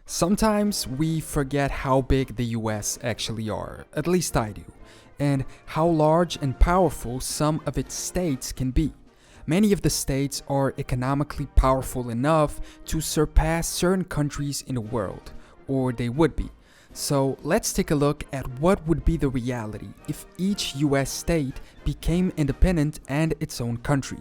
Sometimes we forget how big the US actually are, at least I do, and how large and powerful some of its states can be. Many of the states are economically powerful enough to surpass certain countries in the world, or they would be. So let's take a look at what would be the reality if each US state became independent and its own country.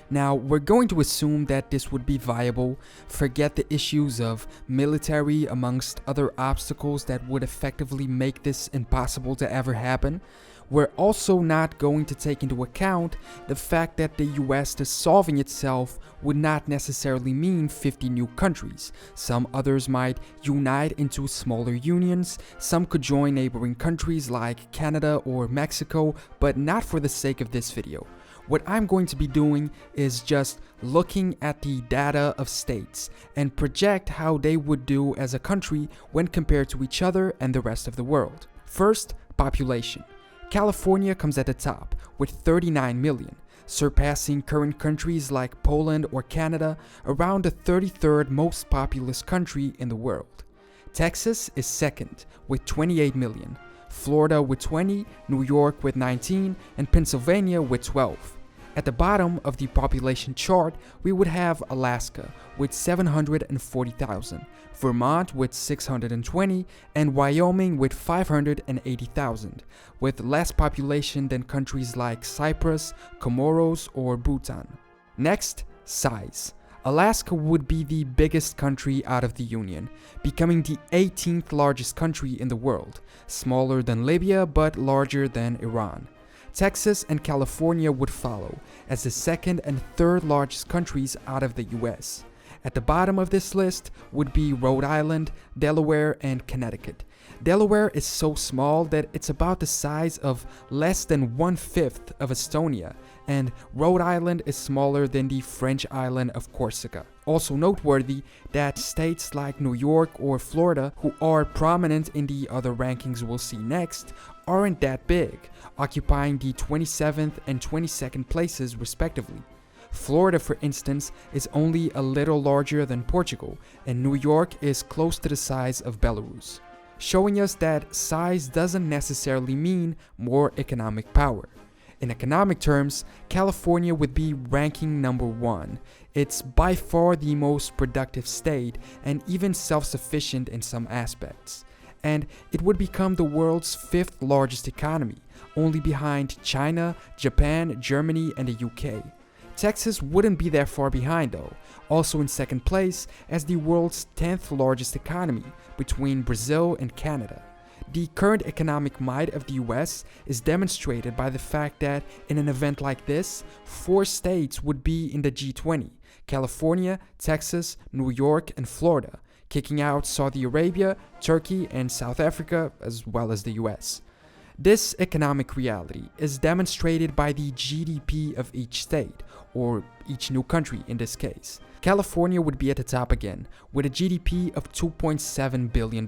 Now, we're going to assume that this would be viable, forget the issues of military amongst other obstacles that would effectively make this impossible to ever happen. We're also not going to take into account the fact that the US dissolving itself would not necessarily mean 50 new countries. Some others might unite into smaller unions, some could join neighboring countries like Canada or Mexico, but not for the sake of this video. What I'm going to be doing is just looking at the data of states and project how they would do as a country when compared to each other and the rest of the world. First, population. California comes at the top with 39 million, surpassing current countries like Poland or Canada, around the 33rd most populous country in the world. Texas is second with 28 million, Florida with 20, New York with 19, and Pennsylvania with 12. At the bottom of the population chart, we would have Alaska with 740,000, Vermont with 620, and Wyoming with 580,000, with less population than countries like Cyprus, Comoros, or Bhutan. Next, size. Alaska would be the biggest country out of the Union, becoming the 18th largest country in the world, smaller than Libya but larger than Iran. Texas and California would follow as the second and third largest countries out of the US. At the bottom of this list would be Rhode Island, Delaware, and Connecticut. Delaware is so small that it's about the size of less than 1/5 of Estonia, and Rhode Island is smaller than the French island of Corsica. Also noteworthy that states like New York or Florida, who are prominent in the other rankings we'll see next, aren't that big, occupying the 27th and 22nd places respectively. Florida, for instance, is only a little larger than Portugal, and New York is close to the size of Belarus, showing us that size doesn't necessarily mean more economic power. In economic terms, California would be ranking number 1. It's by far the most productive state and even self-sufficient in some aspects. And it would become the world's 5th largest economy, only behind China, Japan, Germany, and the UK. Texas wouldn't be that far behind though, also in second place as the world's 10th largest economy, between Brazil and Canada. The current economic might of the US is demonstrated by the fact that in an event like this, 4 states would be in the G20: California, Texas, New York, and Florida, kicking out Saudi Arabia, Turkey, and South Africa, as well as the US. This economic reality is demonstrated by the GDP of each state, or each new country in this case. California would be at the top again, with a GDP of $2.7 billion.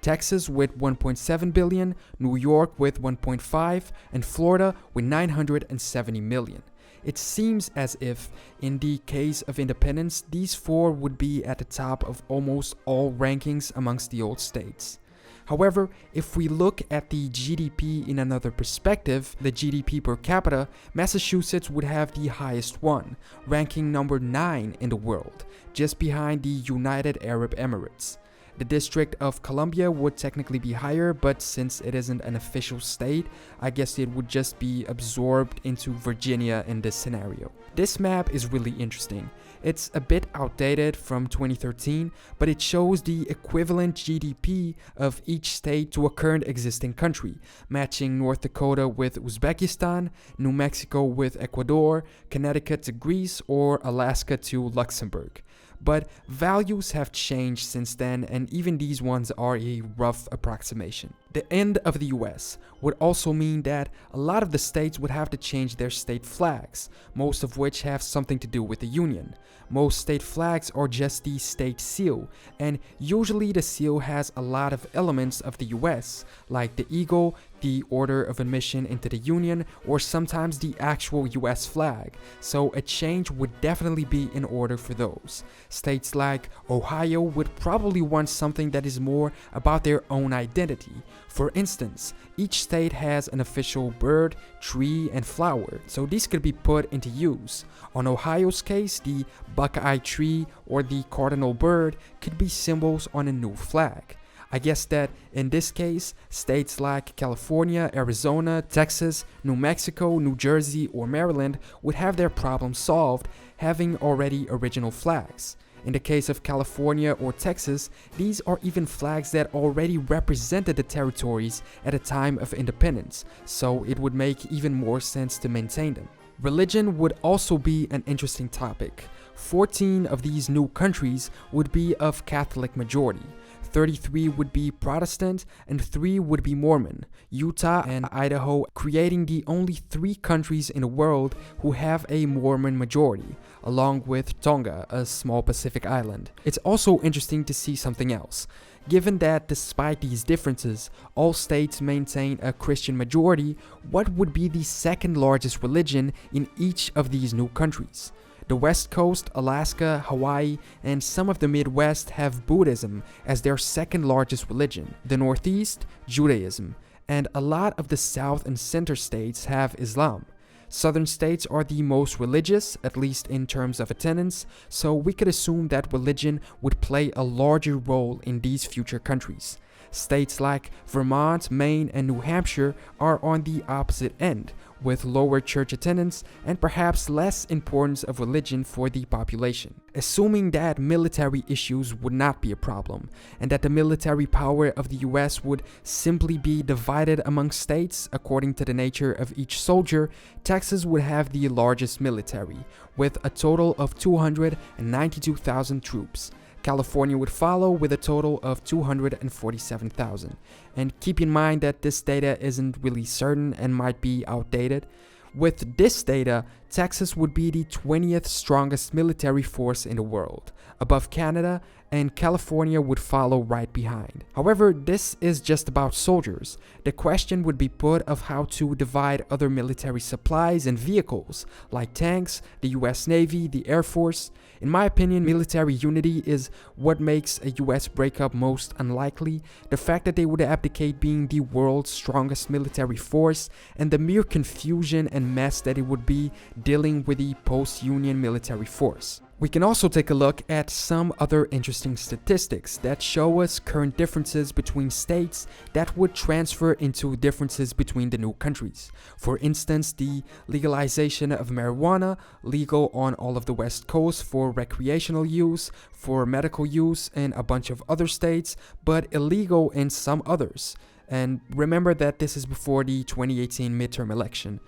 Texas with 1.7 billion, New York with 1.5, and Florida with 970 million. It seems as if, in the case of independence, these 4 would be at the top of almost all rankings amongst the old states. However, if we look at the GDP in another perspective, the GDP per capita, Massachusetts would have the highest one, ranking number 9 in the world, just behind the United Arab Emirates. The District of Columbia would technically be higher, but since it isn't an official state, I guess it would just be absorbed into Virginia in this scenario. This map is really interesting. It's a bit outdated from 2013, but it shows the equivalent GDP of each state to a current existing country, matching North Dakota with Uzbekistan, New Mexico with Ecuador, Connecticut to Greece, or Alaska to Luxembourg. But values have changed since then, and even these ones are a rough approximation. The end of the US would also mean that a lot of the states would have to change their state flags, most of which have something to do with the Union. Most state flags are just the state seal, and usually the seal has a lot of elements of the US, like the eagle, the order of admission into the Union, or sometimes the actual US flag, so a change would definitely be in order for those. States like Ohio would probably want something that is more about their own identity. For instance, each state has an official bird, tree, and flower, so these could be put into use. On Ohio's case, the buckeye tree or the cardinal bird could be symbols on a new flag. I guess that in this case, states like California, Arizona, Texas, New Mexico, New Jersey, or Maryland would have their problem solved having already original flags. In the case of California or Texas, these are even flags that already represented the territories at a time of independence, so it would make even more sense to maintain them. Religion would also be an interesting topic. 14 of these new countries would be of Catholic majority. 33 would be Protestant, and 3 would be Mormon, Utah and Idaho creating the only 3 countries in the world who have a Mormon majority, along with Tonga, a small Pacific island. It's also interesting to see something else. Given that despite these differences, all states maintain a Christian majority, what would be the second largest religion in each of these new countries? The West Coast, Alaska, Hawaii, and some of the Midwest have Buddhism as their second largest religion. The Northeast, Judaism, and a lot of the South and Center states have Islam. Southern states are the most religious, at least in terms of attendance, so we could assume that religion would play a larger role in these future countries. States like Vermont, Maine, and New Hampshire are on the opposite end, with lower church attendance and perhaps less importance of religion for the population. Assuming that military issues would not be a problem, and that the military power of the US would simply be divided among states according to the nature of each soldier, Texas would have the largest military, with a total of 292,000 troops. California would follow with a total of 247,000. And keep in mind that this data isn't really certain and might be outdated. With this data, Texas would be the 20th strongest military force in the world, above Canada, and California would follow right behind. However, this is just about soldiers. The question would be put of how to divide other military supplies and vehicles, like tanks, the US Navy, the Air Force. In my opinion, military unity is what makes a US breakup most unlikely. The fact that they would abdicate being the world's strongest military force, and the mere confusion and mess that it would be dealing with the post-Union military force. We can also take a look at some other interesting statistics that show us current differences between states that would transfer into differences between the new countries. For instance, the legalization of marijuana, legal on all of the West Coast for recreational use, for medical use in a bunch of other states, but illegal in some others. And remember that this is before the 2018 midterm election.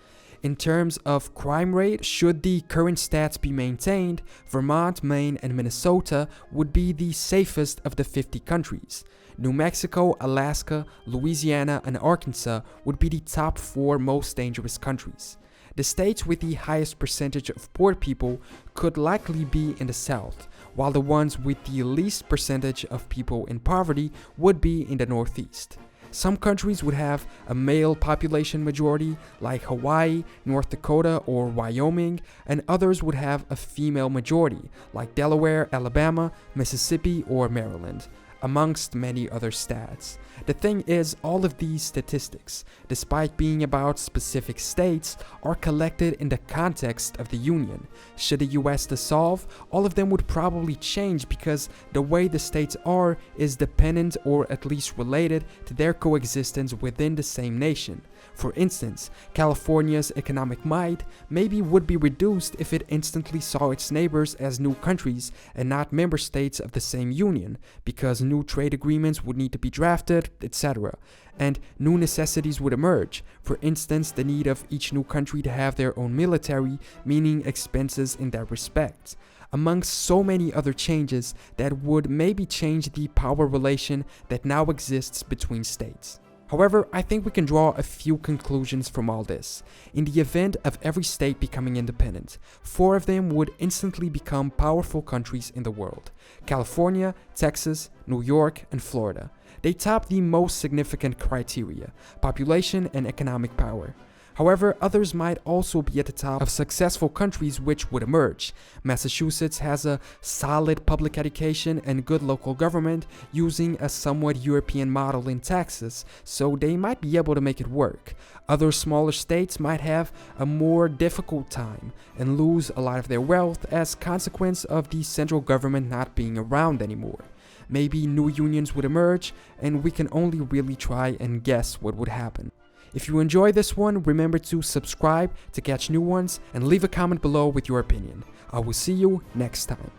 In terms of crime rate, should the current stats be maintained, Vermont, Maine, and Minnesota would be the safest of the 50 countries. New Mexico, Alaska, Louisiana, and Arkansas would be the top 4 most dangerous countries. The states with the highest percentage of poor people could likely be in the South, while the ones with the least percentage of people in poverty would be in the Northeast. Some countries would have a male population majority, like Hawaii, North Dakota, or Wyoming, and others would have a female majority, like Delaware, Alabama, Mississippi, or Maryland, amongst many other stats. The thing is, all of these statistics, despite being about specific states, are collected in the context of the Union. Should the US dissolve, all of them would probably change because the way the states are is dependent or at least related to their coexistence within the same nation. For instance, California's economic might maybe would be reduced if it instantly saw its neighbors as new countries and not member states of the same union, because new trade agreements would need to be drafted, etc. And new necessities would emerge. For instance, the need of each new country to have their own military, meaning expenses in that respect, amongst so many other changes that would maybe change the power relation that now exists between states. However, I think we can draw a few conclusions from all this. In the event of every state becoming independent, 4 of them would instantly become powerful countries in the world: California, Texas, New York, and Florida. They top the most significant criteria: population and economic power. However, others might also be at the top of successful countries which would emerge. Massachusetts has a solid public education and good local government, using a somewhat European model in taxes, so they might be able to make it work. Other smaller states might have a more difficult time and lose a lot of their wealth as consequence of the central government not being around anymore. Maybe new unions would emerge, and we can only really try and guess what would happen. If you enjoyed this one, remember to subscribe to catch new ones and leave a comment below with your opinion. I will see you next time.